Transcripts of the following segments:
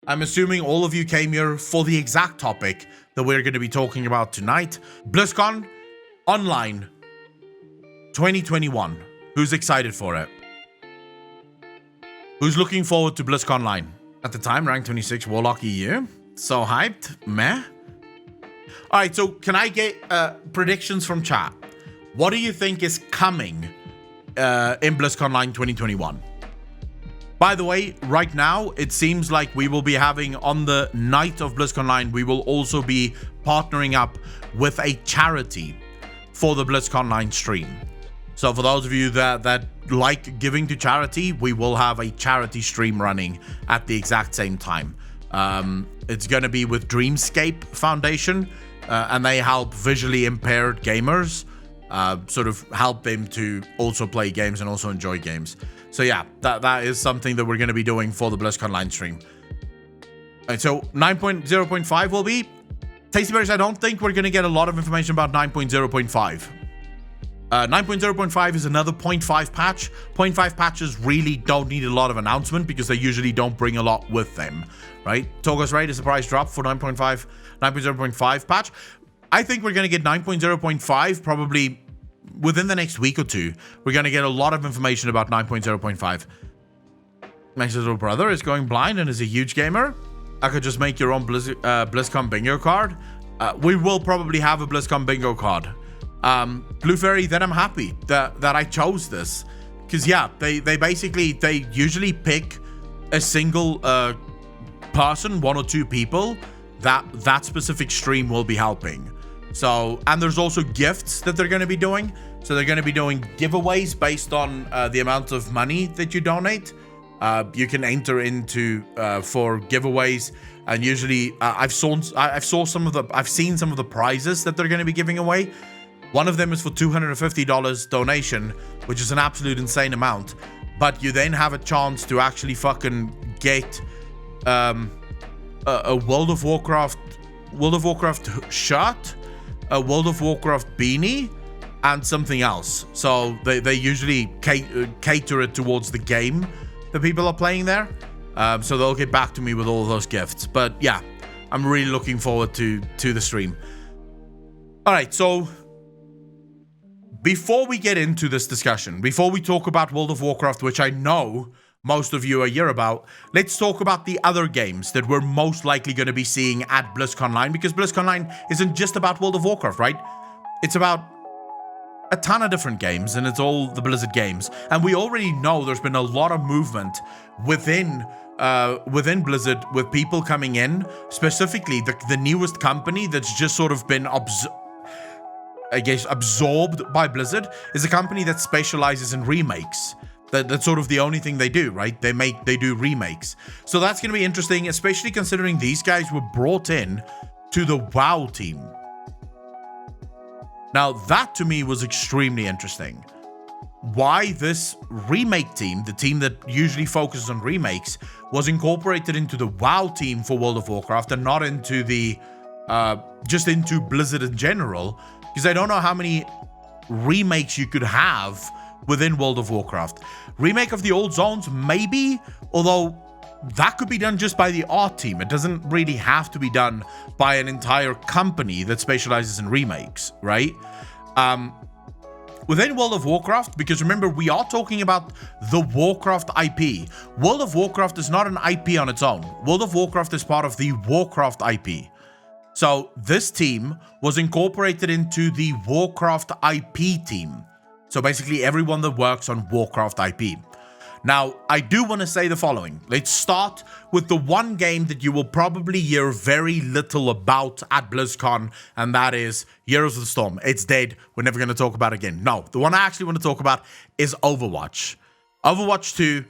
I'm assuming all of you came here for the exact topic that we're going to be talking about tonight. BlizzCon Online 2021. Who's excited for it? Who's looking forward to BlizzConline? At the time, rank 26 Warlock EU. So hyped. Meh. Alright, so can I get predictions from chat? What do you think is coming in BlizzConline 2021? By the way, right now, it seems like we will be having, on the night of BlizzConline, we will also be partnering up with a charity for the BlizzConline stream. So for those of you that like giving to charity, we will have a charity stream running at the exact same time. It's going to be with Dreamscape Foundation, and they help visually impaired gamers, sort of help them to also play games and also enjoy games. So yeah, that is something that we're going to be doing for the BlizzConline stream. And so 9.0.5 will be... Tasty Berries, I don't think we're going to get a lot of information about 9.0.5. 9.0.5 is another 0.5 patch. 0.5 patches really don't need a lot of announcement because they usually don't bring a lot with them, right? Torghast rate is a price drop for 9.0.5 patch. I think we're going to get 9.0.5 probably within the next week or two. We're going to get a lot of information about 9.0.5. My little brother is going blind and is a huge gamer. I could just make your own BlizzCon bingo card. We will probably have a BlizzCon bingo card. Blue Fairy, then I'm happy that I chose this. Because yeah, they usually pick a single person, one or two people that specific stream will be helping. So, and there's also gifts that they're going to be doing. So they're going to be doing giveaways based on the amount of money that you donate. You can enter into for giveaways, and usually I've seen some of the prizes that they're going to be giving away. One of them is for $250 donation, which is an absolute insane amount. But you then have a chance to actually fucking get a World of Warcraft shirt, a World of Warcraft beanie, and something else. So they usually cater it towards the game that people are playing there. So they'll get back to me with all of those gifts. But yeah, I'm really looking forward to the stream. All right, so before we get into this discussion, before we talk about World of Warcraft, which I know most of you are here about, let's talk about the other games that we're most likely going to be seeing at BlizzConline, because BlizzConline isn't just about World of Warcraft, right? It's about a ton of different games, and it's all the Blizzard games. And we already know there's been a lot of movement within Blizzard, with people coming in, specifically the newest company that's just sort of been absorbed by Blizzard is a company that specializes in remakes. That's sort of the only thing they do, right? They do remakes. So that's going to be interesting, especially considering these guys were brought in to the WoW team. Now, that to me was extremely interesting. Why this remake team, the team that usually focuses on remakes, was incorporated into the WoW team for World of Warcraft and not into the just into Blizzard in general, because I don't know how many remakes you could have within World of Warcraft. Remake of the old zones, maybe, although that could be done just by the art team. It doesn't really have to be done by an entire company that specializes in remakes, right? Within World of Warcraft, because remember, we are talking about the Warcraft IP. World of Warcraft is not an IP on its own. World of Warcraft is part of the Warcraft IP. So this team was incorporated into the Warcraft IP team. So basically everyone that works on Warcraft IP. Now, I do want to say the following. Let's start with the one game that you will probably hear very little about at BlizzCon, and that is Heroes of the Storm. It's dead. We're never going to talk about it again. No, the one I actually want to talk about is Overwatch. Overwatch 2,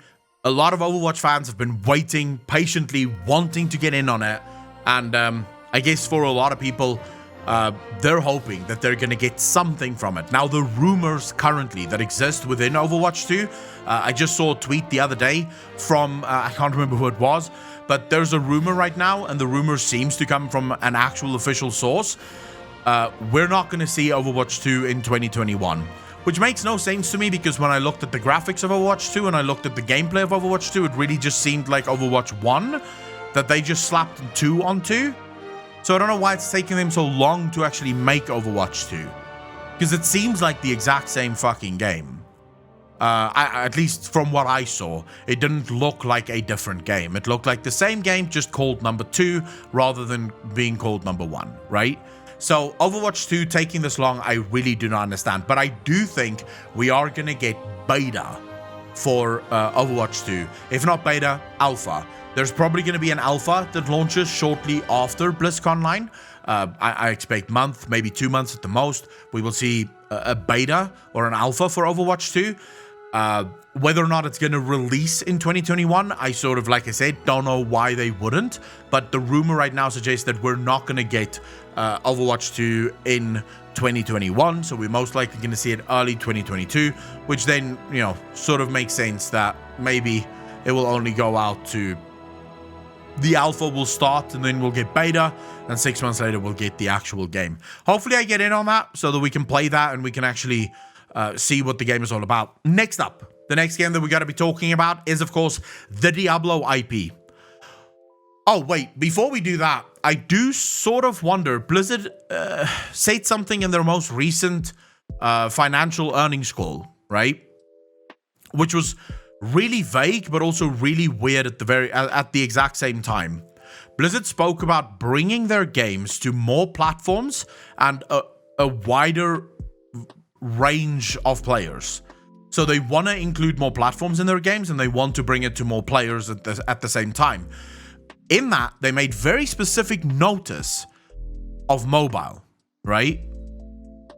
a lot of Overwatch fans have been waiting, patiently wanting to get in on it, and I guess for a lot of people, they're hoping that they're going to get something from it. Now, the rumors currently that exist within Overwatch 2, I just saw a tweet the other day from, I can't remember who it was, but there's a rumor right now, and the rumor seems to come from an actual official source. We're not going to see Overwatch 2 in 2021, which makes no sense to me, because when I looked at the graphics of Overwatch 2 and I looked at the gameplay of Overwatch 2, it really just seemed like Overwatch 1. that they just slapped 2 onto. So I don't know why it's taking them so long to actually make Overwatch 2. Because it seems like the exact same fucking game. At least from what I saw, it didn't look like a different game. It looked like the same game, just called number 2 rather than being called number 1, right? So Overwatch 2 taking this long, I really do not understand. But I do think we are going to get beta for Overwatch 2. If not beta, alpha. There's probably going to be an alpha that launches shortly after Blizzconline. I expect month, maybe 2 months at the most. We will see a beta or an alpha for Overwatch 2. Whether or not it's going to release in 2021, I sort of, like I said, don't know why they wouldn't. But the rumor right now suggests that we're not going to get Overwatch 2 in 2021. So we're most likely going to see it early 2022, which then, you know, sort of makes sense that maybe it will only go out to... The alpha will start and then we'll get beta, and 6 months later we'll get the actual game. Hopefully I get in on that so that we can play that and we can actually see what the game is all about. Next up, the next game that we got to be talking about is, of course, the Diablo IP. Oh, wait, before we do that, I do sort of wonder, Blizzard said something in their most recent financial earnings call, right? Which was really vague, but also really weird at the exact same time. Blizzard spoke about bringing their games to more platforms and a wider range of players. So they want to include more platforms in their games, and they want to bring it to more players at the same time. In that, they made very specific notice of mobile, right?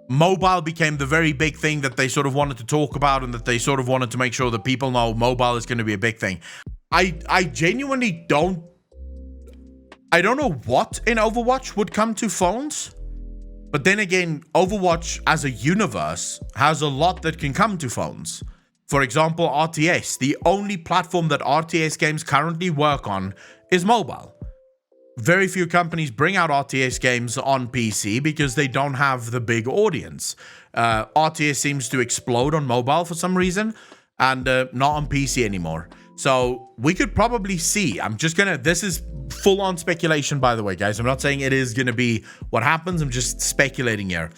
Mobile became the very big thing that they sort of wanted to talk about, and that they sort of wanted to make sure that people know mobile is going to be a big thing. I genuinely don't know what in Overwatch would come to phones. But then again, Overwatch as a universe has a lot that can come to phones. For example, RTS. The only platform that RTS games currently work on is mobile. Very few companies bring out RTS games on PC because they don't have the big audience. RTS seems to explode on mobile for some reason, and not on PC anymore. So we could probably see, this is full-on speculation, by the way, guys. I'm not saying it is going to be what happens. I'm just speculating here.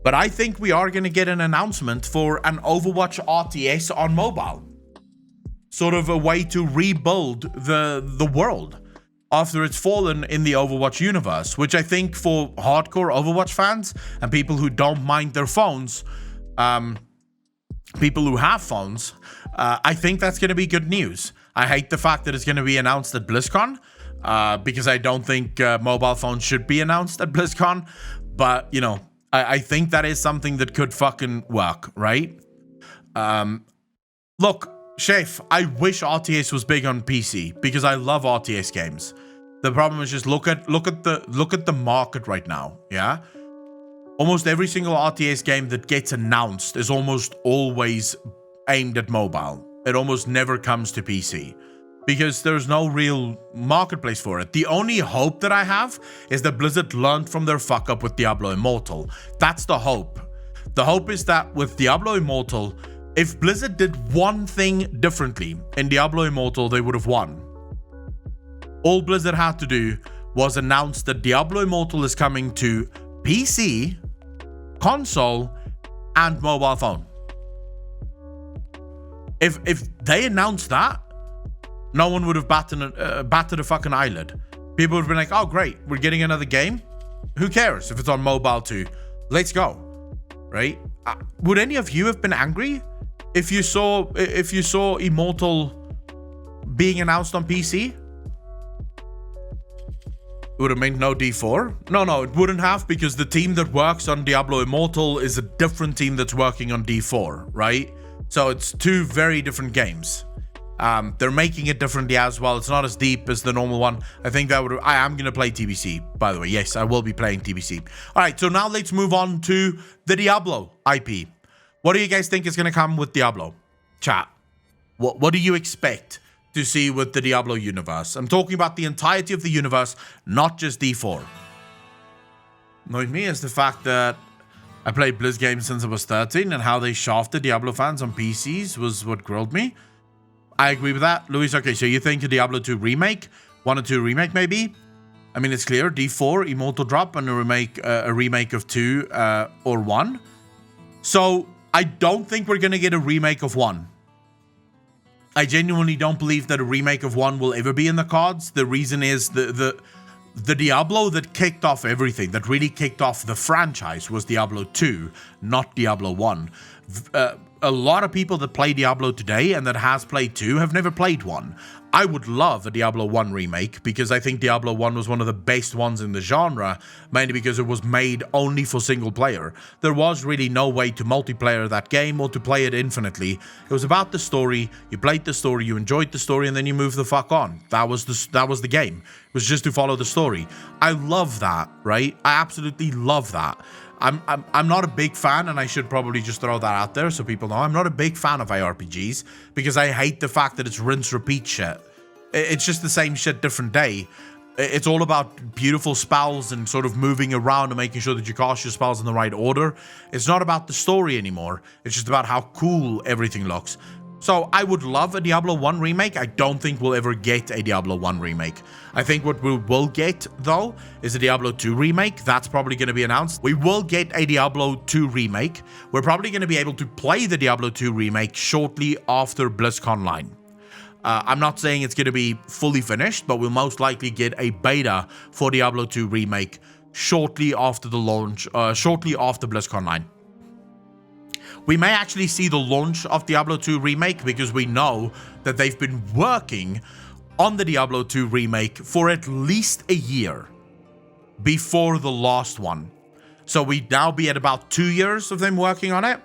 But I think we are going to get an announcement for an Overwatch RTS on mobile. Sort of a way to rebuild the world after it's fallen in the Overwatch universe, which I think for hardcore Overwatch fans and people who don't mind their phones, people who have phones, I think that's going to be good news. I hate the fact that it's going to be announced at BlizzCon, because I don't think mobile phones should be announced at BlizzCon. But, you know, I think that is something that could fucking work, right? Look, Chef, I wish RTS was big on PC because I love RTS games. The problem is just look at the market right now, yeah? Almost every single RTS game that gets announced is almost always aimed at mobile. It almost never comes to PC because there's no real marketplace for it. The only hope that I have is that Blizzard learned from their fuck up with Diablo Immortal. That's the hope. The hope is that with Diablo Immortal, if Blizzard did one thing differently in Diablo Immortal, they would have won. All Blizzard had to do was announce that Diablo Immortal is coming to PC, console, and mobile phone. If they announced that, no one would have batted a fucking eyelid. People would have been like, oh great, we're getting another game. Who cares if it's on mobile too? Let's go. Right? Would any of you have been angry if you saw Immortal being announced on PC? It would have meant no D4? No, it wouldn't have, because the team that works on Diablo Immortal is a different team that's working on D4, right? So it's two very different games. They're making it differently as well. It's not as deep as the normal one. I think that would... I am going to play TBC, by the way. Yes, I will be playing TBC. All right, so now let's move on to the Diablo IP. What do you guys think is going to come with Diablo? Chat. What do you expect to see with the Diablo universe? I'm talking about the entirety of the universe, not just D4. Annoyed me is the fact that I played Blizz games since I was 13, and how they shafted Diablo fans on PCs was what grilled me. I agree with that. Luis, okay, so you think a Diablo 2 remake 1 and 2 remake, maybe. I mean, it's clear, D4, Immortal drop, and a remake of 2 or 1. So I don't think we're going to get a remake of 1. I genuinely don't believe that a remake of 1 will ever be in the cards. The reason is the Diablo that kicked off everything, that really kicked off the franchise, was Diablo 2, not Diablo 1. A lot of people that play Diablo today and that has played 2 have never played 1. I would love a Diablo 1 remake because I think Diablo 1 was one of the best ones in the genre, mainly because it was made only for single player. There was really no way to multiplayer that game or to play it infinitely. It was about the story, you played the story, you enjoyed the story, and then you moved the fuck on. That was the game. It was just to follow the story. I love that, right? I absolutely love that. I'm not a big fan, and I should probably just throw that out there so people know. I'm not a big fan of ARPGs because I hate the fact that it's rinse repeat shit. It's just the same shit, different day. It's all about beautiful spells and sort of moving around and making sure that you cast your spells in the right order. It's not about the story anymore. It's just about how cool everything looks. So I would love a Diablo 1 remake. I don't think we'll ever get a Diablo 1 remake. I think what we will get, though, is a Diablo 2 remake. That's probably going to be announced. We will get a Diablo 2 remake. We're probably going to be able to play the Diablo 2 remake shortly after Blizzconline. I'm not saying it's going to be fully finished, but we'll most likely get a beta for Diablo 2 remake shortly after the launch, shortly after Blizzconline. We may actually see the launch of Diablo 2 remake because we know that they've been working on the Diablo 2 remake for at least a year before the last one. So we'd now be at about 2 years of them working on it.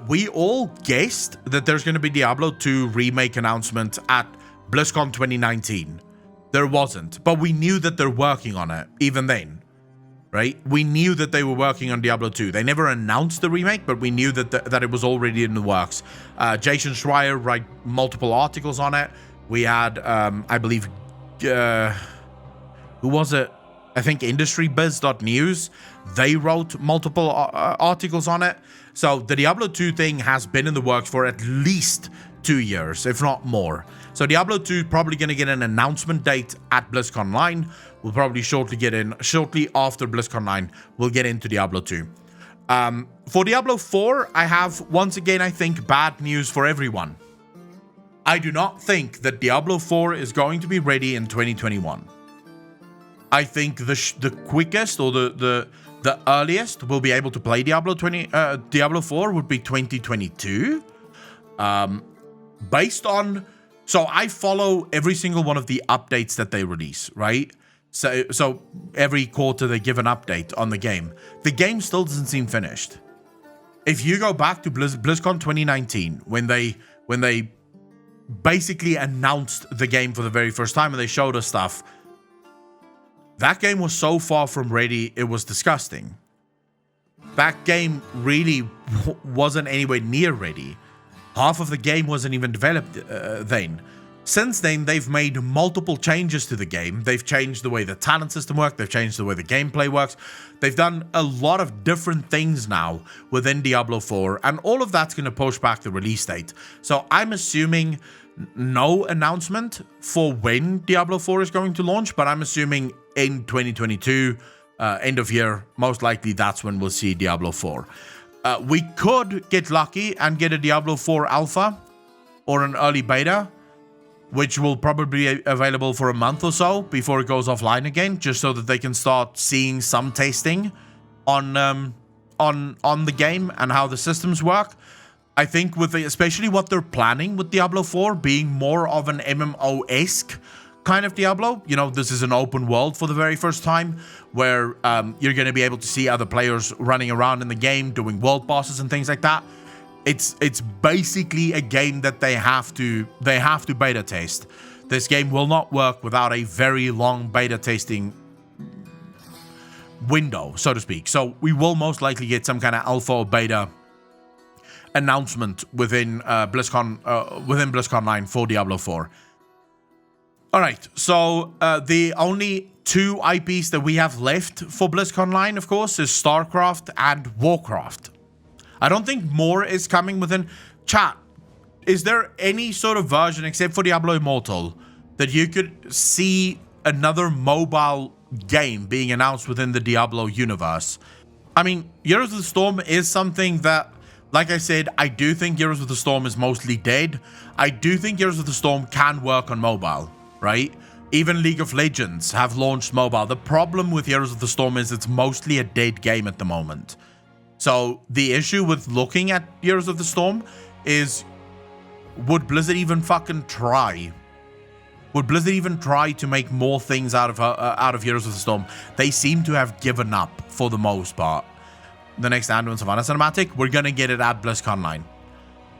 We all guessed that there's going to be Diablo 2 remake announcement at BlizzCon 2019. There wasn't, but we knew that they're working on it even then. Right? We knew that they were working on Diablo 2. They never announced the remake, but we knew that it was already in the works. Jason Schreier wrote multiple articles on it. We had, I believe, who was it? I think industrybiz.news. They wrote multiple articles on it. So the Diablo 2 thing has been in the works for at least 2 years, if not more. So Diablo 2 is probably going to get an announcement date at BlizzConline. We'll probably shortly after BlizzConline, we'll get into Diablo 2. For Diablo 4, I have, once again, I think, bad news for everyone. I do not think that Diablo 4 is going to be ready in 2021. I think the quickest or the earliest we'll be able to play Diablo 4 would be 2022. Based on... So I follow every single one of the updates that they release, right? So every quarter they give an update on the game. The game still doesn't seem finished. If you go back to BlizzCon 2019, when they basically announced the game for the very first time and they showed us stuff, that game was so far from ready, it was disgusting. That game really wasn't anywhere near ready. Half of the game wasn't even developed then. Since then, they've made multiple changes to the game. They've changed the way the talent system works. They've changed the way the gameplay works. They've done a lot of different things now within Diablo 4, and all of that's going to push back the release date. So I'm assuming no announcement for when Diablo 4 is going to launch, but I'm assuming in 2022, end of year, most likely that's when we'll see Diablo 4. We could get lucky and get a Diablo 4 alpha or an early beta, which will probably be available for a month or so before it goes offline again, just so that they can start seeing some testing on the game and how the systems work. I think especially what they're planning with Diablo 4 being more of an MMO-esque kind of Diablo. You know, this is an open world for the very first time where you're going to be able to see other players running around in the game, doing world bosses and things like that. It's basically a game that they have to beta test. This game will not work without a very long beta testing window, so to speak. So we will most likely get some kind of alpha or beta announcement within BlizzConline for Diablo 4. All right, so the only 2 IPs that we have left for BlizzConline, of course, is Starcraft and Warcraft. I don't think more is coming within... Chat, is there any sort of version, except for Diablo Immortal, that you could see another mobile game being announced within the Diablo universe. I mean, Heroes of the Storm is something that, like I said, I do think Heroes of the Storm is mostly dead. I do think Heroes of the Storm can work on mobile, right? Even League of Legends have launched mobile. The problem with Heroes of the Storm is it's mostly a dead game at the moment. So the issue with looking at Heroes of the Storm is, would Blizzard even fucking try? Would Blizzard even try to make more things out of Heroes of the Storm? They seem to have given up for the most part. The next Anduin Savannah cinematic, we're gonna get it at Blizzconline.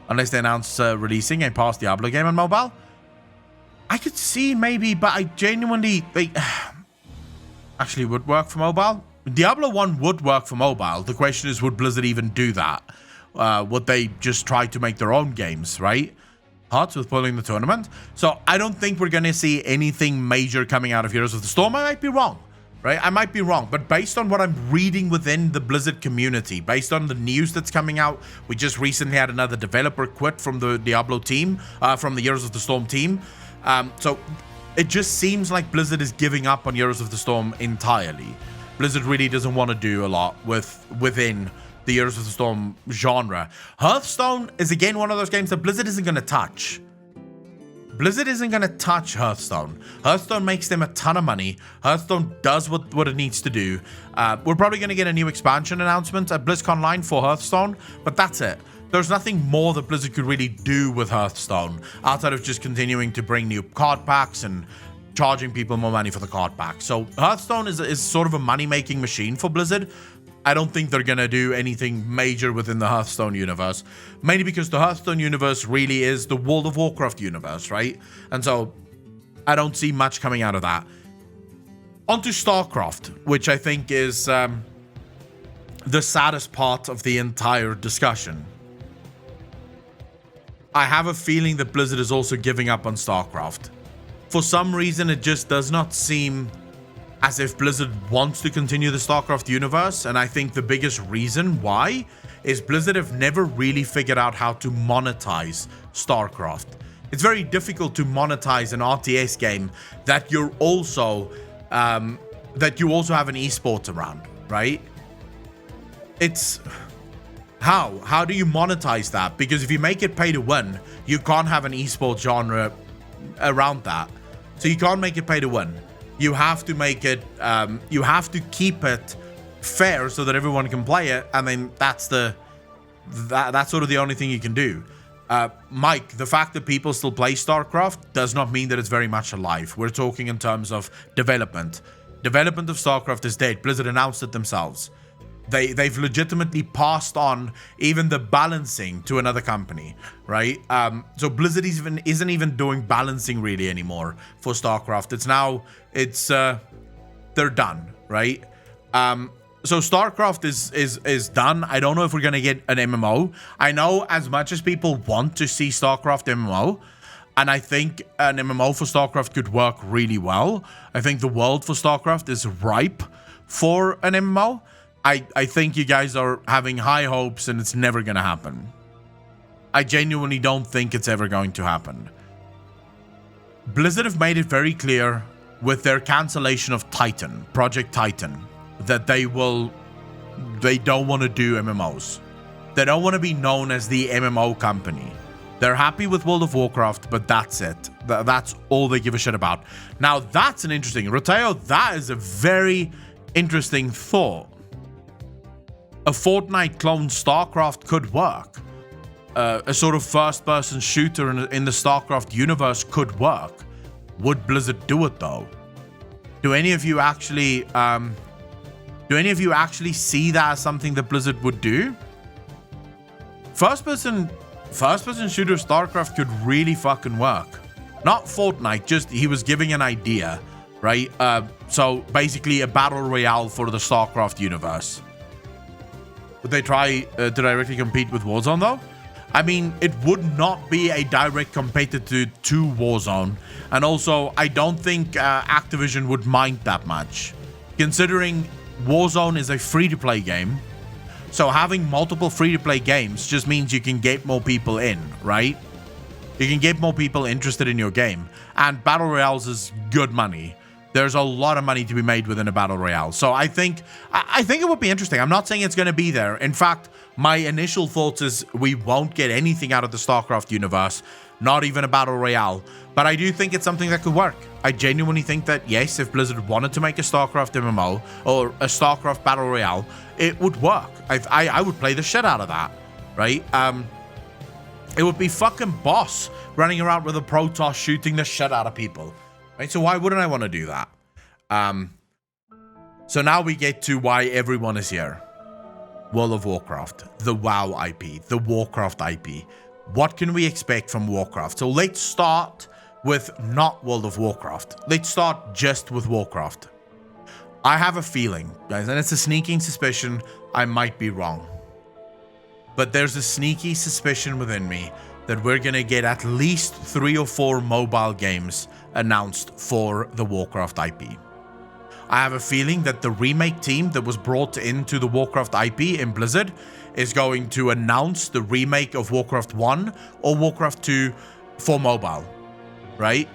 Unless they announce releasing a past Diablo game on mobile. I could see maybe, but I genuinely actually would work for mobile. Diablo 1 would work for mobile. The question is, would Blizzard even do that? Would they just try to make their own games, right? Hearts with pulling the tournament. So I don't think we're going to see anything major coming out of Heroes of the Storm. I might be wrong, right? I might be wrong. But based on what I'm reading within the Blizzard community, based on the news that's coming out, we just recently had another developer quit from the Diablo team, from the Heroes of the Storm team. So it just seems like Blizzard is giving up on Heroes of the Storm entirely. Blizzard really doesn't want to do a lot within the Heroes of the Storm genre. Hearthstone is again one of those games that Blizzard isn't going to touch. Blizzard isn't going to touch Hearthstone. Hearthstone makes them a ton of money. Hearthstone does what it needs to do. We're probably going to get a new expansion announcement at BlizzConline for Hearthstone, but that's it. There's nothing more that Blizzard could really do with Hearthstone outside of just continuing to bring new card packs and charging people more money for the card pack. So Hearthstone is sort of a money-making machine for Blizzard. I don't think they're going to do anything major within the Hearthstone universe, mainly because the Hearthstone universe really is the World of Warcraft universe, right? And so I don't see much coming out of that. Onto Starcraft, which I think is the saddest part of the entire discussion. I have a feeling that Blizzard is also giving up on Starcraft. For some reason, it just does not seem as if Blizzard wants to continue the Starcraft universe, and I think the biggest reason why is Blizzard have never really figured out how to monetize Starcraft. It's very difficult to monetize an RTS game that you also have an esports around, right? It's how do you monetize that? Because if you make it pay to win, you can't have an esports genre around that. So you can't make it pay to win. You have to make it, you have to keep it fair so that everyone can play it, and then that's sort of the only thing you can do. Mike, the fact that people still play StarCraft does not mean that it's very much alive. We're talking in terms of development. Development of StarCraft is dead. Blizzard announced it themselves. They've legitimately passed on even the balancing to another company, right? So Blizzard isn't even doing balancing really anymore for StarCraft. They're done, right? So StarCraft is done. I don't know if we're gonna get an MMO. I know as much as people want to see StarCraft MMO, and I think an MMO for StarCraft could work really well. I think the world for StarCraft is ripe for an MMO. I think you guys are having high hopes and it's never going to happen. I genuinely don't think it's ever going to happen. Blizzard have made it very clear with their cancellation of Titan, Project Titan, that they don't want to do MMOs. They don't want to be known as the MMO company. They're happy with World of Warcraft, but that's it. That's all they give a shit about. Now, that's an interesting... Roteo, that is a very interesting thought. A Fortnite clone StarCraft could work. A sort of first-person shooter in the StarCraft universe could work. Would Blizzard do it though? Do any of you actually see that as something that Blizzard would do? First-person shooter StarCraft could really fucking work. Not Fortnite, just he was giving an idea, right? So basically a battle royale for the StarCraft universe. Would they try to directly compete with Warzone though? I mean, it would not be a direct competitor to Warzone. And also, I don't think Activision would mind that much. Considering Warzone is a free-to-play game. So having multiple free-to-play games just means you can get more people in, right? You can get more people interested in your game. And Battle Royales is good money. There's a lot of money to be made within a Battle Royale. So I think it would be interesting. I'm not saying it's going to be there. In fact, my initial thoughts is we won't get anything out of the StarCraft universe. Not even a Battle Royale. But I do think it's something that could work. I genuinely think that, yes, if Blizzard wanted to make a StarCraft MMO or a StarCraft Battle Royale, it would work. I would play the shit out of that, right? It would be fucking boss running around with a Protoss shooting the shit out of people, right? So why wouldn't I want to do that? So now we get to why everyone is here. World of Warcraft, the WoW IP, the Warcraft IP. What can we expect from Warcraft? So let's start with not World of Warcraft. Let's start just with Warcraft. I have a feeling, guys, and it's a sneaking suspicion, I might be wrong. But there's a sneaky suspicion within me that we're going to get at least 3 or 4 mobile games announced for the Warcraft IP. I have a feeling that the remake team that was brought into the Warcraft IP in Blizzard is going to announce the remake of Warcraft 1 or Warcraft 2 for mobile, right?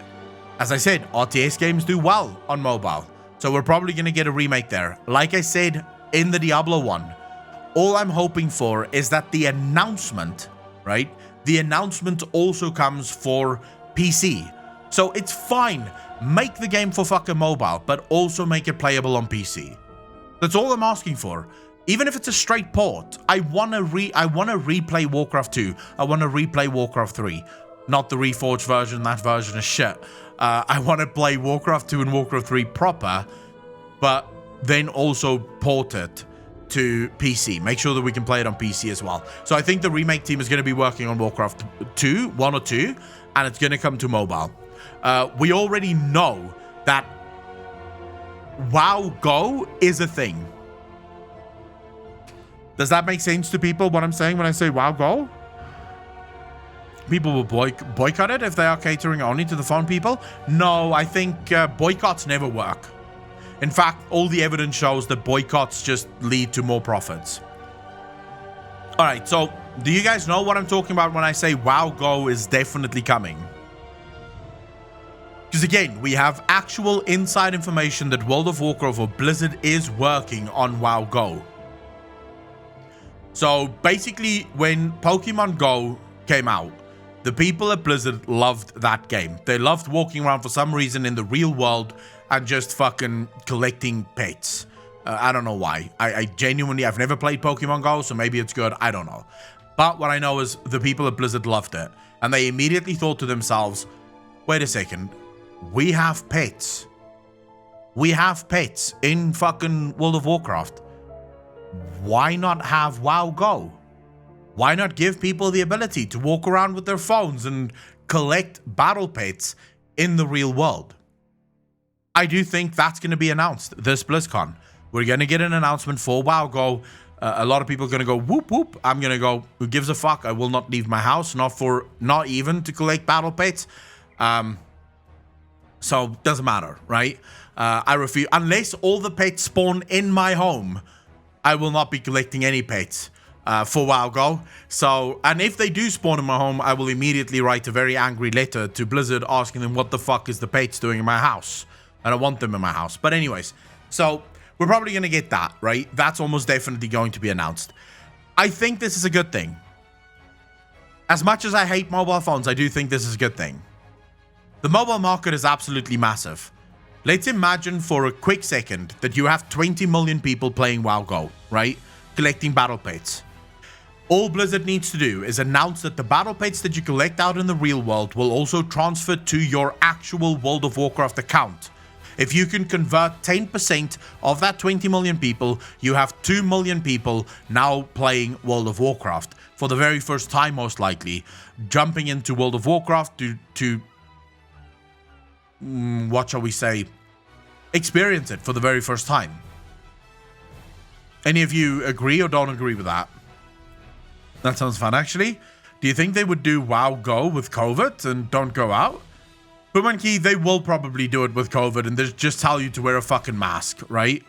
As I said, RTS games do well on mobile, so we're probably going to get a remake there. Like I said in the Diablo one, all I'm hoping for is that the announcement, right? The announcement also comes for PC. So it's fine. Make the game for fucking mobile, but also make it playable on PC. That's all I'm asking for. Even if it's a straight port, I wanna replay Warcraft 2. I wanna replay Warcraft 3. Not the Reforged version, that version is shit. I wanna play Warcraft 2 and Warcraft 3 proper, but then also port it to PC. Make sure that we can play it on PC as well. So I think the remake team is going to be working on Warcraft 2, 1 or 2, and it's going to come to mobile. We already know that WoW Go is a thing. Does that make sense to people, what I'm saying when I say WoW Go? People will boycott it if they are catering only to the phone people? No, I think boycotts never work. In fact, all the evidence shows that boycotts just lead to more profits. Alright, so do you guys know what I'm talking about when I say WoW Go is definitely coming? Because again, we have actual inside information that World of Warcraft or Blizzard is working on WoW Go. So basically, when Pokemon Go came out, the people at Blizzard loved that game. They loved walking around for some reason in the real world and just fucking collecting pets. I don't know why. I genuinely, I've never played Pokemon Go, so maybe it's good. I don't know. But what I know is the people at Blizzard loved it. And they immediately thought to themselves, wait a second, we have pets. We have pets in fucking World of Warcraft. Why not have WoW Go? Why not give people the ability to walk around with their phones and collect battle pets in the real world? I do think that's going to be announced this BlizzCon. We're going to get an announcement for WoW Go. A lot of people are going to go whoop whoop. I'm going to go, who gives a fuck? I will not leave my house, not even to collect battle pets. So doesn't matter, right? I refuse, unless all the pets spawn in my home, I will not be collecting any pets for WoW Go. So, and if they do spawn in my home, I will immediately write a very angry letter to Blizzard asking them what the fuck is the pets doing in my house. I don't want them in my house. But anyways, so we're probably going to get that, right? That's almost definitely going to be announced. I think this is a good thing. As much as I hate mobile phones, I do think this is a good thing. The mobile market is absolutely massive. Let's imagine for a quick second that you have 20 million people playing WoW Go, right? Collecting battle pets. All Blizzard needs to do is announce that the battle pets that you collect out in the real world will also transfer to your actual World of Warcraft account. If you can convert 10% of that 20 million people, you have 2 million people now playing World of Warcraft for the very first time, most likely, jumping into World of Warcraft to what shall we say, experience it for the very first time. Any of you agree or don't agree with that? That sounds fun, actually. Do you think they would do WoW Go with COVID and don't go out? Bumanki, they will probably do it with COVID and they just tell you to wear a fucking mask, right?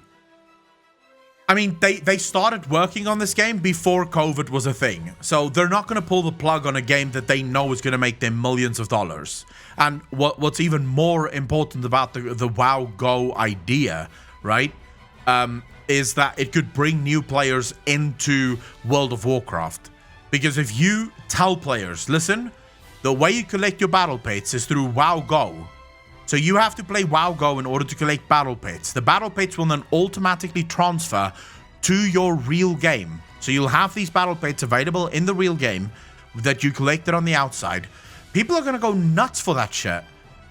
I mean, they started working on this game before COVID was a thing. So they're not going to pull the plug on a game that they know is going to make them millions of dollars. And what's even more important about the WoW Go idea, right, is that it could bring new players into World of Warcraft. Because if you tell players, listen, the way you collect your battle pits is through WoW Go. So you have to play WoW Go in order to collect battle pits. The battle pits will then automatically transfer to your real game. So you'll have these battle pits available in the real game that you collected on the outside. People are going to go nuts for that shit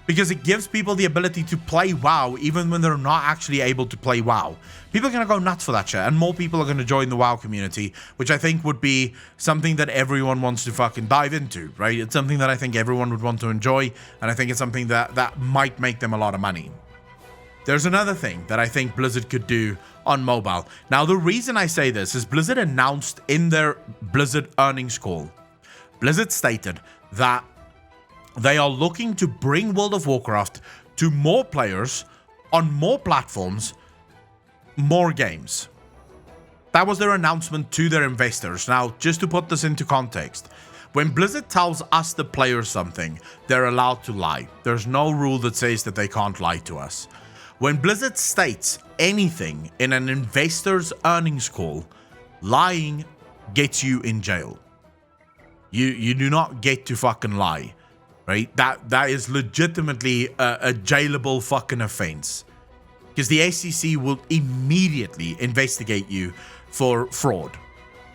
because it gives people the ability to play WoW even when they're not actually able to play WoW. People are going to go nuts for that shit, and more people are going to join the WoW community, which I think would be something that everyone wants to fucking dive into, right? It's something that I think everyone would want to enjoy, and I think it's something that might make them a lot of money. There's another thing that I think Blizzard could do on mobile. Now, the reason I say this is Blizzard announced in their Blizzard earnings call, Blizzard stated that they are looking to bring World of Warcraft to more players on more platforms, more games. That was their announcement to their investors. Now, just to put this into context, when Blizzard tells us the players something, they're allowed to lie. There's no rule that says that they can't lie to us. When Blizzard states anything in an investor's earnings call, lying gets you in jail. You do not get to fucking lie. Right? That is legitimately a jailable fucking offense. Because the SEC will immediately investigate you for fraud.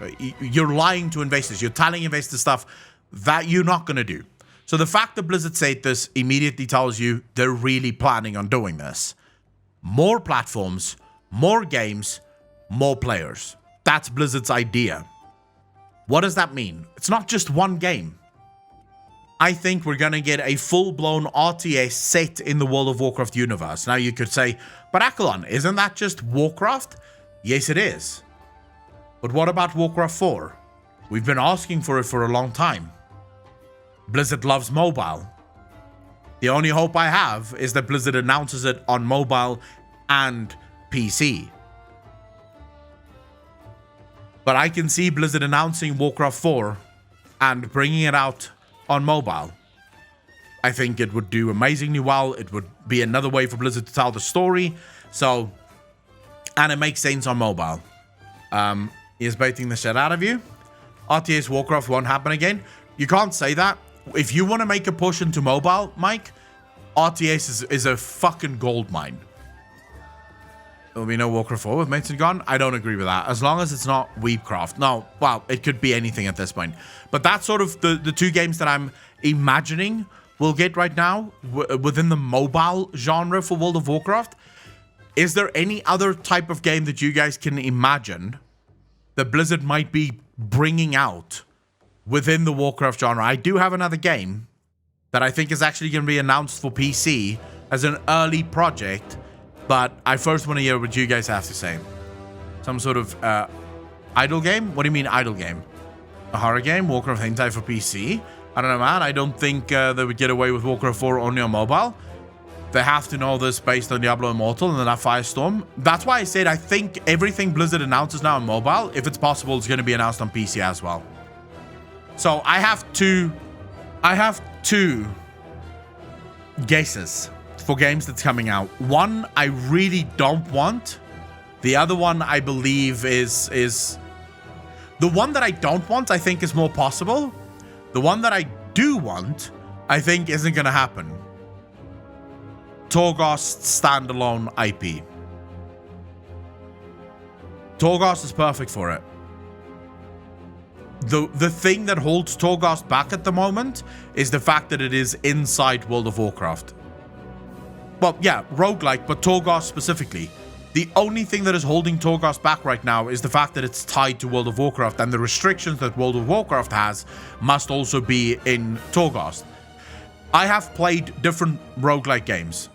Right? You're lying to investors. You're telling investors stuff that you're not going to do. So the fact that Blizzard said this immediately tells you they're really planning on doing this. More platforms, more games, more players. That's Blizzard's idea. What does that mean? It's not just one game. I think we're going to get a full-blown RTS set in the World of Warcraft universe. Now you could say, but Akalon, isn't that just Warcraft? Yes, it is. But what about Warcraft 4? We've been asking for it for a long time. Blizzard loves mobile. The only hope I have is that Blizzard announces it on mobile and PC. But I can see Blizzard announcing Warcraft 4 and bringing it out on mobile. I think it would do amazingly well. It would be another way for Blizzard to tell the story. So, and it makes sense on mobile. He is baiting the shit out of you. RTS Warcraft won't happen again. You can't say that. If you want to make a push into mobile, Mike, RTS is a fucking gold mine. There'll be no Warcraft 4 with Mates and Gone. I don't agree with that. As long as it's not Weebcraft. No, well, it could be anything at this point. But that's sort of the two games that I'm imagining we'll get right now within the mobile genre for World of Warcraft. Is there any other type of game that you guys can imagine that Blizzard might be bringing out within the Warcraft genre? I do have another game that I think is actually going to be announced for PC as an early project. But I first want to hear what you guys have to say. Some sort of idle game? What do you mean idle game? A horror game? Warcraft Hentai for PC? I don't know, man. I don't think they would get away with Warcraft 4 only on mobile. They have to know this based on Diablo Immortal and then that Firestorm. That's why I said I think everything Blizzard announces now on mobile, if it's possible, it's going to be announced on PC as well. So I have two guesses for games that's coming out. One I really don't want. The other one I believe is the one that I don't want, I think is more possible. The one that I do want, I think isn't going to happen. Torghast standalone IP. Torghast is perfect for it. The thing that holds Torghast back at the moment is the fact that it is inside World of Warcraft. Well, yeah, roguelike, but Torghast specifically. The only thing that is holding Torghast back right now is the fact that it's tied to World of Warcraft, and the restrictions that World of Warcraft has must also be in Torghast. I have played different roguelike games.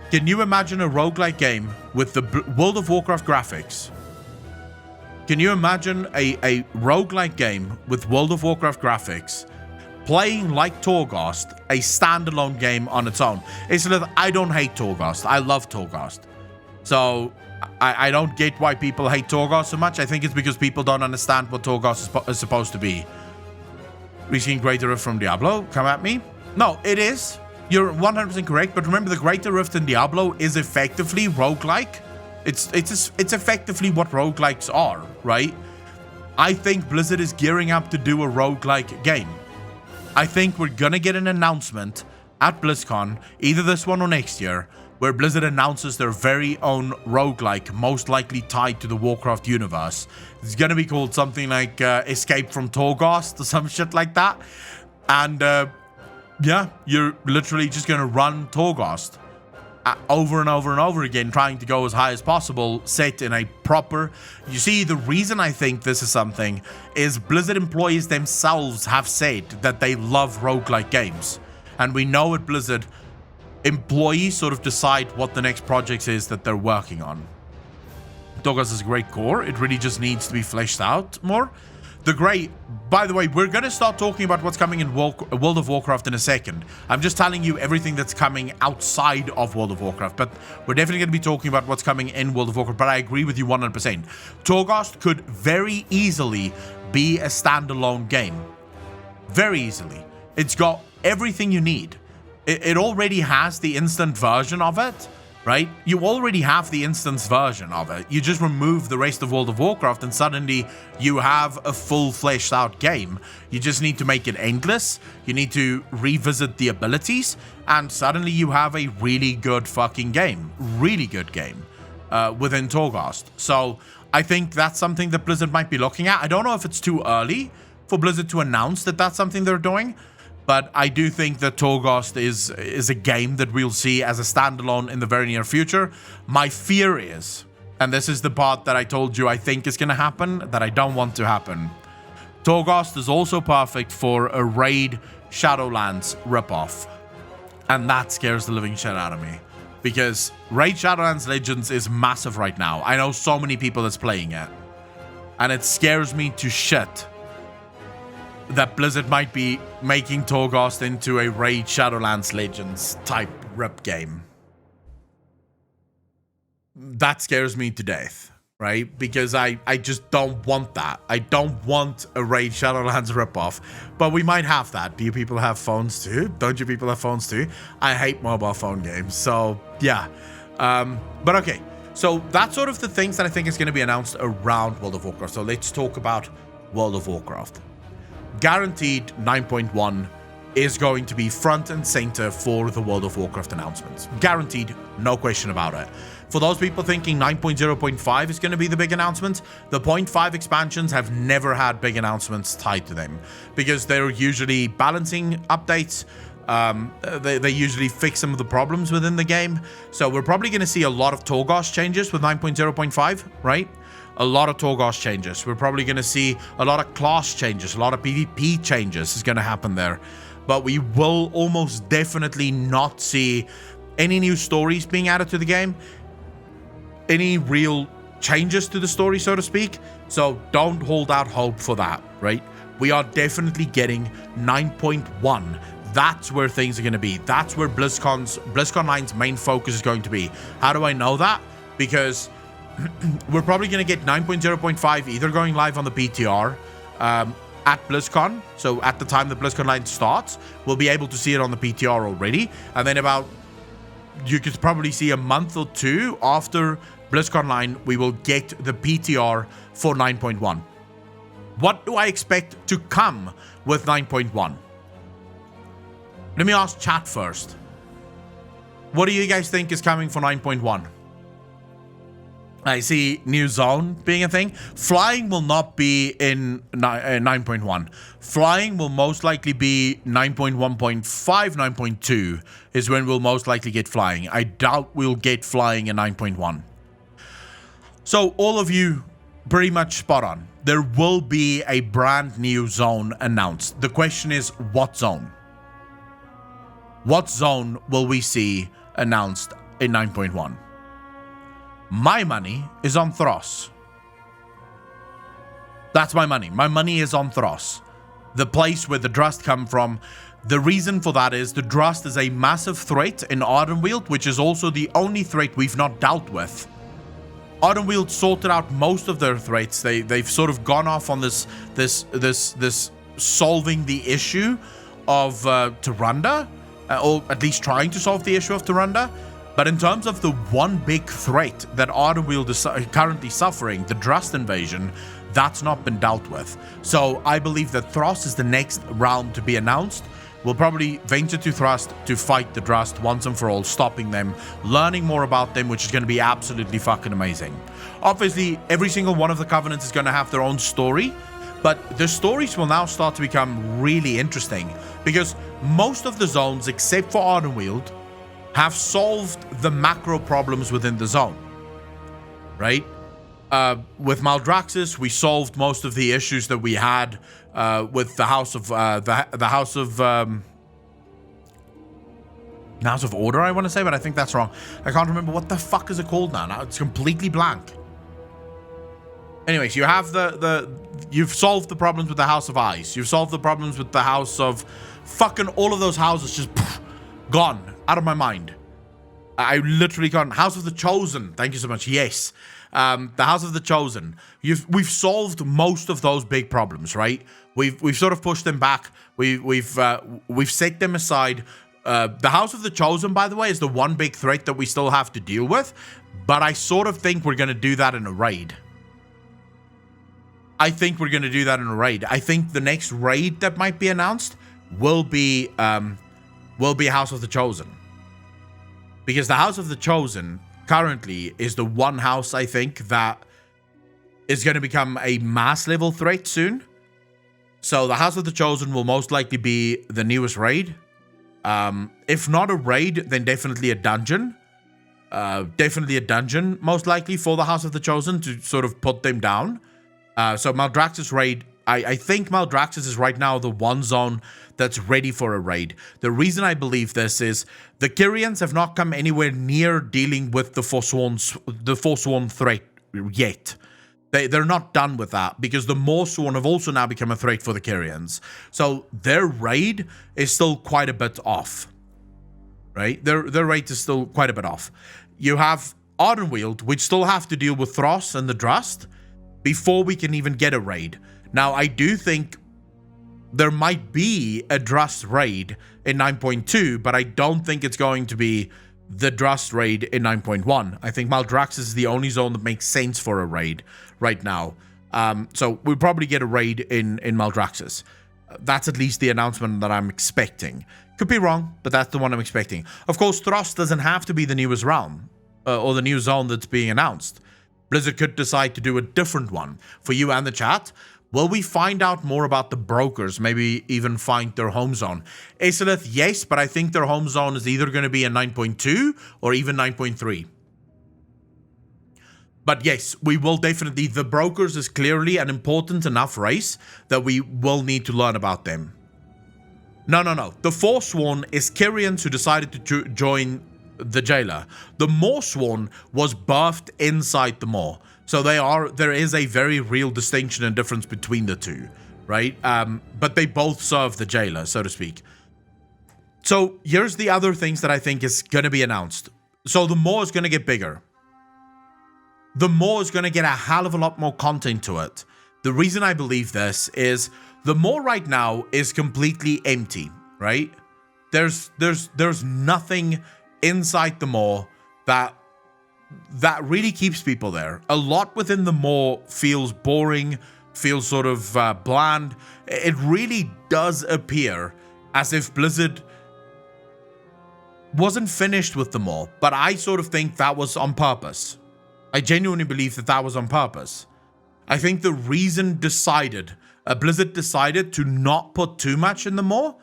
Can you imagine a roguelike game with the World of Warcraft graphics? Can you imagine a roguelike game with World of Warcraft graphics playing like Torghast, a standalone game on its own? It's that I don't hate Torghast. I love Torghast. So I don't get why people hate Torghast so much. I think it's because people don't understand what Torghast is supposed to be. Reaching Greater Rift from Diablo, come at me. No, it is. You're 100% correct, but remember the Greater Rift in Diablo is effectively roguelike. It's effectively what roguelikes are, right? I think Blizzard is gearing up to do a roguelike game. I think we're gonna get an announcement at BlizzCon, either this one or next year, where Blizzard announces their very own roguelike, most likely tied to the Warcraft universe. It's gonna be called something like Escape from Torghast or some shit like that. And yeah, you're literally just gonna run Torghast over and over and over again, trying to go as high as possible, set in a proper... You see, the reason I think this is something is Blizzard employees themselves have said that they love roguelike games. And we know at Blizzard, employees sort of decide what the next project is that they're working on. Torghast is a great core. It really just needs to be fleshed out more. By the way, we're going to start talking about what's coming in World of Warcraft in a second. I'm just telling you everything that's coming outside of World of Warcraft, but we're definitely going to be talking about what's coming in World of Warcraft, but I agree with you 100%. Torghast could very easily be a standalone game. Very easily. It's got everything you need. It already has the instant version of it, right? You already have the instance version of it. You just remove the rest of World of Warcraft and suddenly you have a full fleshed out game. You just need to make it endless. You need to revisit the abilities and suddenly you have a really good fucking game. Really good game within Torghast. So I think that's something that Blizzard might be looking at. I don't know if it's too early for Blizzard to announce that that's something they're doing. But I do think that Torghast is a game that we'll see as a standalone in the very near future. My fear is, and this is the part that I told you I think is going to happen, that I don't want to happen. Torghast is also perfect for a Raid Shadowlands ripoff. And that scares the living shit out of me. Because Raid Shadowlands Legends is massive right now. I know so many people that's playing it. And it scares me to shit that Blizzard might be making Torghast into a Raid Shadowlands Legends type rip game. That scares me to death, right? Because I just don't want that. I don't want a Raid Shadowlands ripoff, but we might have that. Do you people have phones too? Don't you people have phones too? I hate mobile phone games, so yeah. But okay, so that's sort of the things that I think is going to be announced around World of Warcraft. So let's talk about World of Warcraft. Guaranteed 9.1 is going to be front and center for the World of Warcraft announcements. Guaranteed, no question about it. For those people thinking 9.0.5 is going to be the big announcement, the 0.5 expansions have never had big announcements tied to them because they're usually balancing updates. They usually fix some of the problems within the game. So we're probably going to see a lot of Torghast changes with 9.0.5, right? A lot of Torghast changes. We're probably going to see a lot of class changes, a lot of PvP changes is going to happen there. But we will almost definitely not see any new stories being added to the game. Any real changes to the story, so to speak. So don't hold out hope for that, right? We are definitely getting 9.1. That's where things are going to be. That's where BlizzConline's main focus is going to be. How do I know that? Because we're probably going to get 9.0.5 either going live on the PTR at BlizzCon. So at the time the BlizzConline starts, we'll be able to see it on the PTR already. And then you could probably see a month or two after BlizzConline, we will get the PTR for 9.1. What do I expect to come with 9.1? Let me ask chat first. What do you guys think is coming for 9.1? I see new zone being a thing. Flying will not be in 9.1. Flying will most likely be 9.1.5, 9.2 is when we'll most likely get flying. I doubt we'll get flying in 9.1. So all of you pretty much spot on. There will be a brand new zone announced. The question is, what zone? What zone will we see announced in 9.1? My money is on Thros. That's my money. My money is on Thros. The place where the Drust come from. The reason for that is the Drust is a massive threat in Ardenweald, which is also the only threat we've not dealt with Ardenweald sorted out most of their threats. They've sort of gone off on this solving the issue of Tyrande, or at least trying to solve the issue of Tyrande. But in terms of the one big threat that Ardenweald is currently suffering, the Drust invasion, that's not been dealt with. So I believe that Thros is the next round to be announced. We'll probably venture to Thrust to fight the Drust once and for all, stopping them, learning more about them, which is going to be absolutely fucking amazing. Obviously, every single one of the Covenants is going to have their own story, but the stories will now start to become really interesting, because most of the zones, except for Ardenweald, have solved the macro problems within the zone, right? With Maldraxxus, we solved most of the issues that we had with the House of House of Order, I want to say, but I think that's wrong. I can't remember what the fuck is it called now. Now it's completely blank. Anyways, you have you've solved the problems with the House of Ice. You've solved the problems with the House of fucking all of those houses, just gone out of my mind. I literally can't. House of the Chosen. Thank you so much. Yes. The House of the Chosen. We've solved most of those big problems, right? We've sort of pushed them back. We've set them aside. The House of the Chosen, by the way, is the one big threat that we still have to deal with. But I sort of think we're going to do that in a raid. I think the next raid that might be announced will be House of the Chosen. Because the House of the Chosen currently is the one house, I think, that is going to become a mass level threat soon. So the House of the Chosen will most likely be the newest raid. If not a raid, then definitely a dungeon. Most likely, for the House of the Chosen to sort of put them down. So Maldraxxus raid, I think Maldraxxus is right now the one zone that's ready for a raid. The reason I believe this is the Kyrians have not come anywhere near dealing with the Forsworn threat yet. They're not done with that, because the Morsworn have also now become a threat for the Kyrians. So their raid is still quite a bit off, right? Their raid is still quite a bit off. You have Ardenweald, which still have to deal with Thros and the Drust before we can even get a raid. Now, I do think there might be a Drust raid in 9.2, but I don't think it's going to be the Drust raid in 9.1. I think Maldraxxus is the only zone that makes sense for a raid right now. So we'll probably get a raid in Maldraxxus. That's at least the announcement that I'm expecting. Could be wrong, but that's the one I'm expecting. Of course, Thros doesn't have to be the newest realm or the new zone that's being announced. Blizzard could decide to do a different one. For you and the chat, will we find out more about the brokers? Maybe even find their home zone? Acelith, yes, but I think their home zone is either going to be a 9.2 or even 9.3. But yes, we will definitely... The brokers is clearly an important enough race that we will need to learn about them. No. The Forsworn is Kyrians who decided to join the Jailer. The Morsworn was birthed inside the Maw. So there is a very real distinction and difference between the two, right? But they both serve the Jailer, so to speak. So here's the other things that I think is going to be announced. So the Maw is going to get bigger. The Maw is going to get a hell of a lot more content to it. The reason I believe this is the Maw right now is completely empty, right? There's nothing inside the Maw that really keeps people there. A lot within the Maw feels boring, feels sort of bland. It really does appear as if Blizzard wasn't finished with the Maw, but I sort of think that was on purpose. I genuinely believe that was on purpose. I think the reason Blizzard decided to not put too much in the Maw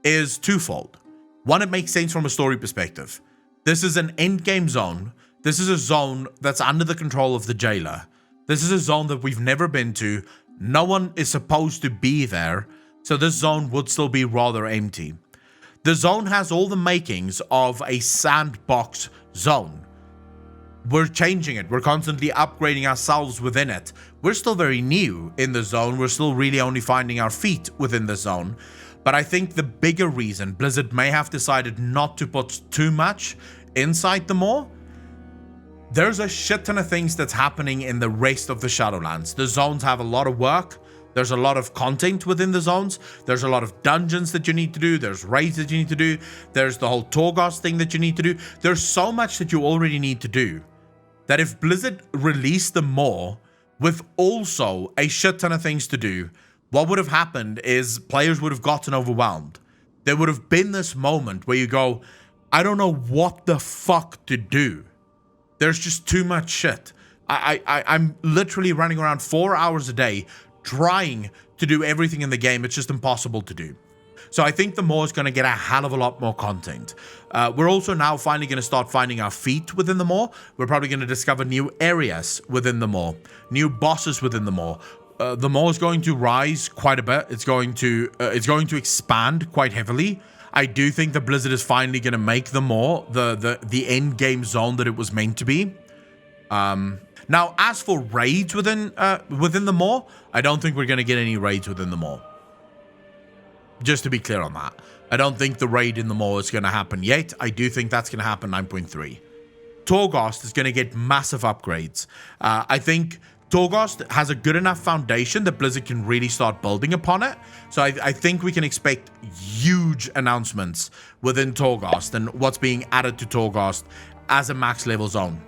is twofold. One, it makes sense from a story perspective. This is an endgame zone. This is a zone that's under the control of the Jailer. This is a zone that we've never been to. No one is supposed to be there. So this zone would still be rather empty. The zone has all the makings of a sandbox zone. We're changing it. We're constantly upgrading ourselves within it. We're still very new in the zone. We're still really only finding our feet within the zone. But I think the bigger reason Blizzard may have decided not to put too much inside the Maw there's a shit ton of things that's happening in the rest of the Shadowlands. The zones have a lot of work. There's a lot of content within the zones. There's a lot of dungeons that you need to do. There's raids that you need to do. There's the whole Torghast thing that you need to do. There's so much that you already need to do that if Blizzard released them more with also a shit ton of things to do, what would have happened is players would have gotten overwhelmed. There would have been this moment where you go, I don't know what the fuck to do. There's just too much shit. I'm literally running around 4 hours a day trying to do everything in the game. It's just impossible to do. So I think the more is going to get a hell of a lot more content. We're also now finally going to start finding our feet within the more. We're probably going to discover new areas within the more, new bosses within the more. The more is going to rise quite a bit. It's going to expand quite heavily. I do think that Blizzard is finally going to make the more the end game zone that it was meant to be. Now, as for raids within the more, I don't think we're going to get any raids within the more. Just to be clear on that. I don't think the raid in the more is going to happen yet. I do think that's going to happen 9.3. Torghast is going to get massive upgrades. I think Torghast has a good enough foundation that Blizzard can really start building upon it. So I think we can expect huge announcements within Torghast and what's being added to Torghast as a max level zone.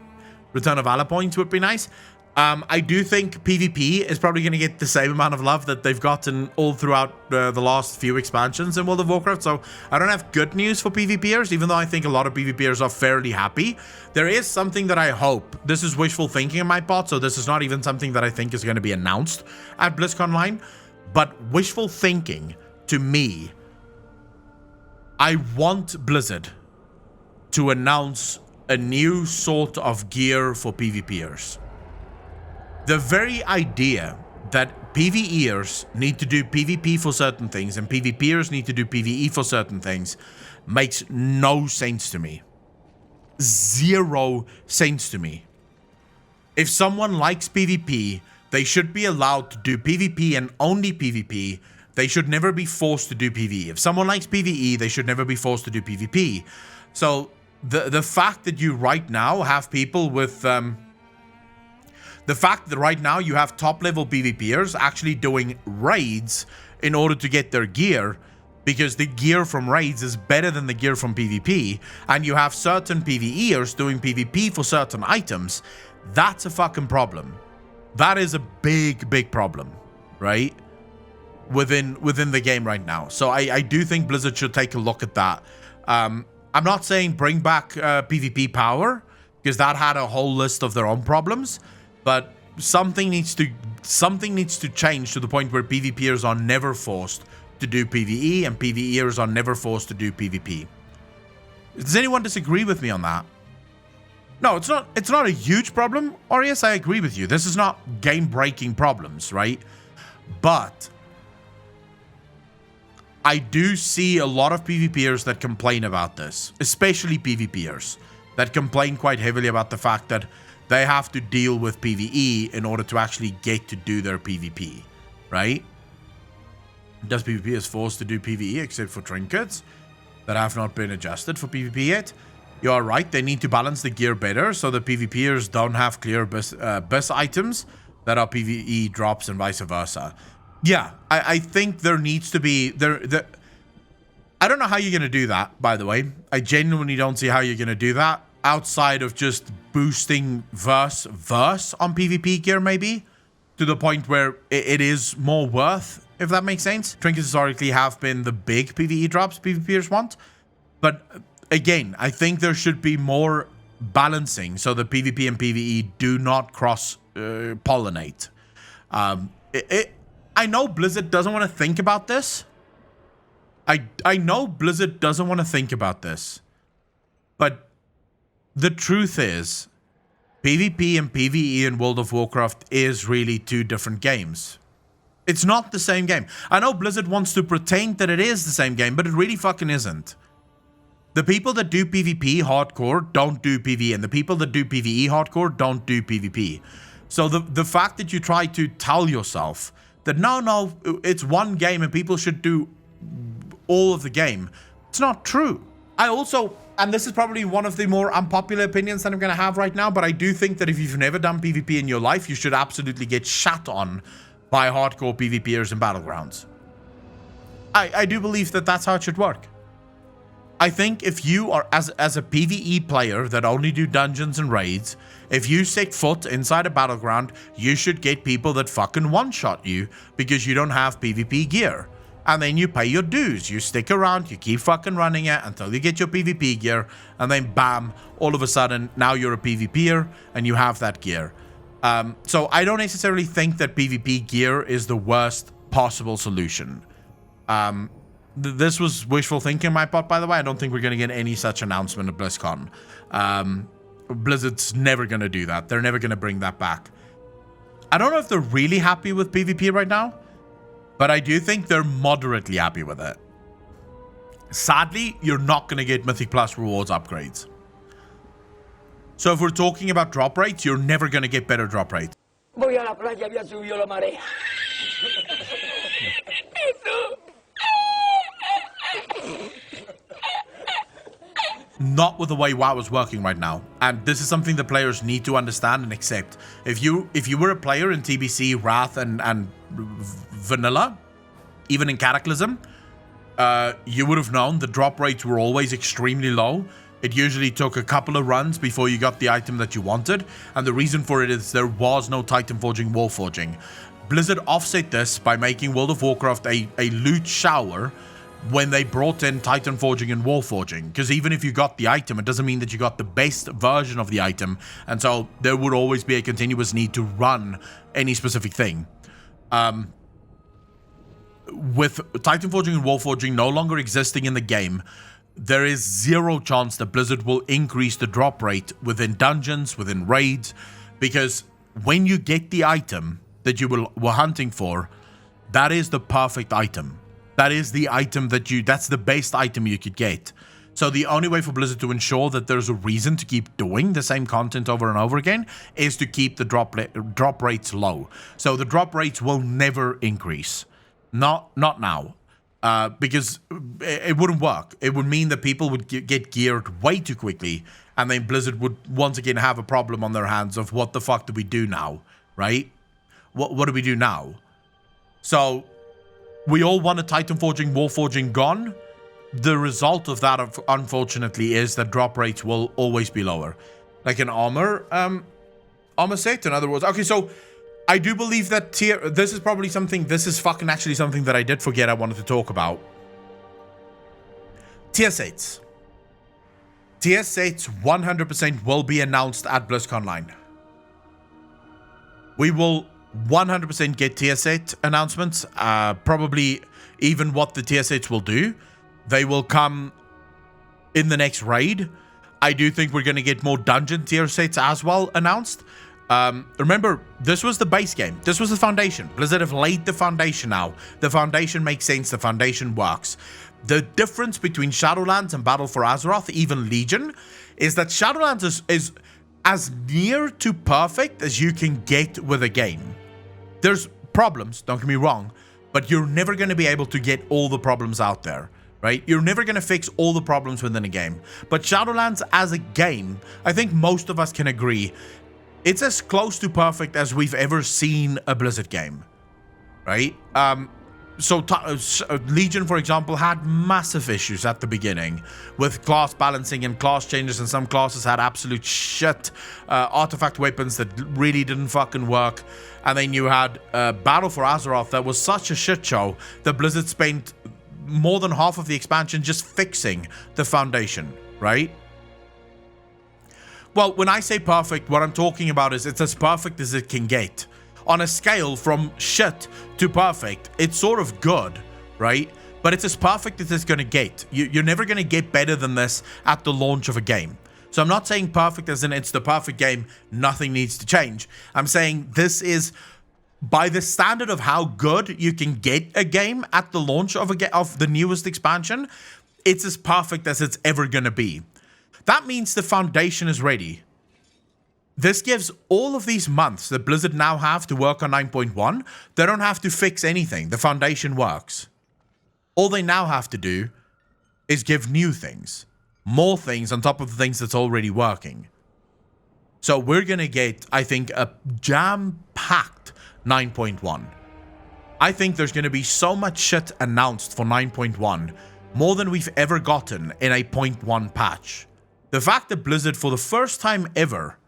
Return of Valor points would be nice. I do think PvP is probably going to get the same amount of love that they've gotten all throughout the last few expansions in World of Warcraft. So I don't have good news for PvPers, even though I think a lot of PvPers are fairly happy. There is something that I hope. This is wishful thinking on my part, so this is not even something that I think is going to be announced at Blizzconline. But wishful thinking, to me, I want Blizzard to announce a new sort of gear for PvPers. The very idea that PvEers need to do PvP for certain things and PvPers need to do PvE for certain things makes no sense to me. Zero sense to me. If someone likes PvP, they should be allowed to do PvP and only PvP. They should never be forced to do PvE. If someone likes PvE, they should never be forced to do PvP. So the fact that you right now have people with... the fact that right now you have top-level PvPers actually doing raids in order to get their gear, because the gear from raids is better than the gear from PvP, and you have certain PvEers doing PvP for certain items, that's a fucking problem. That is a big, big problem, right? Within the game right now. So I do think Blizzard should take a look at that. I'm not saying bring back PvP power, because that had a whole list of their own problems. But something needs to change to the point where PvPers are never forced to do PvE and PvEers are never forced to do PvP. Does anyone disagree with me on that? No, it's not a huge problem. Or yes, I agree with you. This is not game-breaking problems, right? But I do see a lot of PvPers that complain about this, especially PvPers that complain quite heavily about the fact that they have to deal with PvE in order to actually get to do their PvP, right? Does PvP is forced to do PvE except for trinkets that have not been adjusted for PvP yet? You are right, they need to balance the gear better so that PvPers don't have clear bus items that are PvE drops and vice versa. Yeah, I think there needs to be... I don't know how you're going to do that, by the way. I genuinely don't see how you're going to do that outside of just boosting verse on PvP gear, maybe, to the point where it is more worth, if that makes sense. Trinkets historically have been the big PvE drops PvPers want, but again, I think there should be more balancing so that PvP and PvE do not cross-pollinate. I know Blizzard doesn't want to think about this. I know Blizzard doesn't want to think about this, but the truth is, PvP and PvE in World of Warcraft is really two different games. It's not the same game. I know Blizzard wants to pretend that it is the same game, but it really fucking isn't. The people that do PvP hardcore don't do PvE, and the people that do PvE hardcore don't do PvP. So the fact that you try to tell yourself that no, it's one game and people should do all of the game, it's not true. I also and this is probably one of the more unpopular opinions that I'm going to have right now, but I do think that if you've never done PvP in your life, you should absolutely get shat on by hardcore PvPers in Battlegrounds. I do believe that that's how it should work. I think if you are, as a PvE player that only do dungeons and raids, if you set foot inside a battleground, you should get people that fucking one-shot you because you don't have PvP gear. And then you pay your dues. You stick around, you keep fucking running it until you get your PvP gear, and then bam, all of a sudden, now you're a PvPer and you have that gear. So I don't necessarily think that PvP gear is the worst possible solution. This was wishful thinking on my part, by the way. I don't think we're going to get any such announcement at BlizzCon. Blizzard's never going to do that. They're never going to bring that back. I don't know if they're really happy with PvP right now, but I do think they're moderately happy with it. Sadly, you're not going to get Mythic Plus rewards upgrades. So if we're talking about drop rates, you're never going to get better drop rates. Voy a la playa, había subido la marea. Not with the way WoW is working right now, and this is something the players need to understand and accept. If you were a player in TBC, Wrath, and Vanilla, even in Cataclysm, you would have known the drop rates were always extremely low. It usually took a couple of runs before you got the item that you wanted, and the reason for it is there was no Titan Forging, Wall Forging. Blizzard offset this by making World of Warcraft a loot shower when they brought in Titan Forging and Wall Forging, because even if you got the item, it doesn't mean that you got the best version of the item, and so there would always be a continuous need to run any specific thing. With Titan Forging and Wall Forging no longer existing in the game, there is zero chance that Blizzard will increase the drop rate within dungeons, within raids, because when you get the item that you were hunting for, that is the perfect item. That is the item that's the best item you could get. So the only way for Blizzard to ensure that there's a reason to keep doing the same content over and over again is to keep the drop rates low. So the drop rates will never increase. Not now. Because it wouldn't work. It would mean that people would get geared way too quickly, and then Blizzard would once again have a problem on their hands of what the fuck do we do now, right? What do we do now? So we all want a Titan Forging, Wall Forging gone. The result of that, unfortunately, is that drop rates will always be lower. Like an armor set, in other words. Okay, so I do believe that this is fucking actually something that I did forget I wanted to talk about. Tier sets. Tier sets 100% will be announced at Blizzconline. We will 100% get tier set announcements. Probably even what the tier sets will do. They will come in the next raid. I do think we're going to get more dungeon tier sets as well announced. Remember, this was the base game. This was the foundation. Blizzard have laid the foundation now. The foundation makes sense. The foundation works. The difference between Shadowlands and Battle for Azeroth, even Legion, is that Shadowlands is as near to perfect as you can get with a game. There's problems, don't get me wrong, but you're never going to be able to get all the problems out there, right? You're never going to fix all the problems within a game. But Shadowlands as a game, I think most of us can agree, it's as close to perfect as we've ever seen a Blizzard game, right? So Legion, for example, had massive issues at the beginning with class balancing and class changes, and some classes had absolute shit artifact weapons that really didn't fucking work. And then you had Battle for Azeroth that was such a shit show that Blizzard spent more than half of the expansion just fixing the foundation, right? Well, when I say perfect, what I'm talking about is it's as perfect as it can get. On a scale from shit to perfect, it's sort of good, right? But it's as perfect as it's going to get. You're never going to get better than this at the launch of a game. So I'm not saying perfect as in it's the perfect game, nothing needs to change. I'm saying this is, by the standard of how good you can get a game at the launch of the newest expansion, it's as perfect as it's ever going to be. That means the foundation is ready. This gives all of these months that Blizzard now have to work on 9.1. They don't have to fix anything. The foundation works. All they now have to do is give new things. more things on top of the things that's already working. So we're going to get, I think, a jam-packed 9.1. I think there's going to be so much shit announced for 9.1, more than we've ever gotten in a 0.1 patch. The fact that Blizzard, for the first time ever,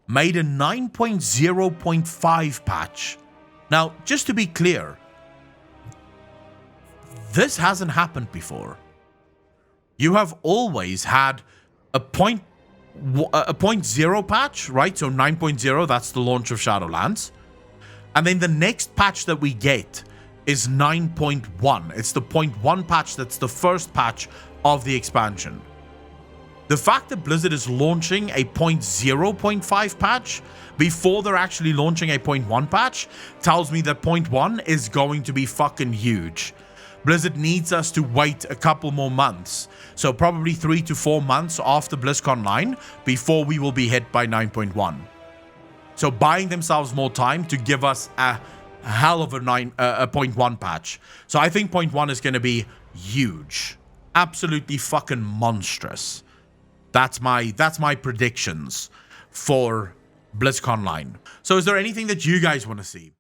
made a 9.0.5 patch. Now, just to be clear, this hasn't happened before. You have always had a 0.0 patch, right? So 9.0, that's the launch of Shadowlands. And then the next patch that we get is 9.1. It's the 0.1 patch that's the first patch of the expansion. The fact that Blizzard is launching a 0.0.5 patch before they're actually launching a 0.1 patch tells me that 0.1 is going to be fucking huge. Blizzard needs us to wait a couple more months. So probably 3 to 4 months after Blizzconline before we will be hit by 9.1. So buying themselves more time to give us a hell of a 0.1 patch. So I think 0.1 is going to be huge. Absolutely fucking monstrous. That's my predictions for BlizzConline. So is there anything that you guys want to see?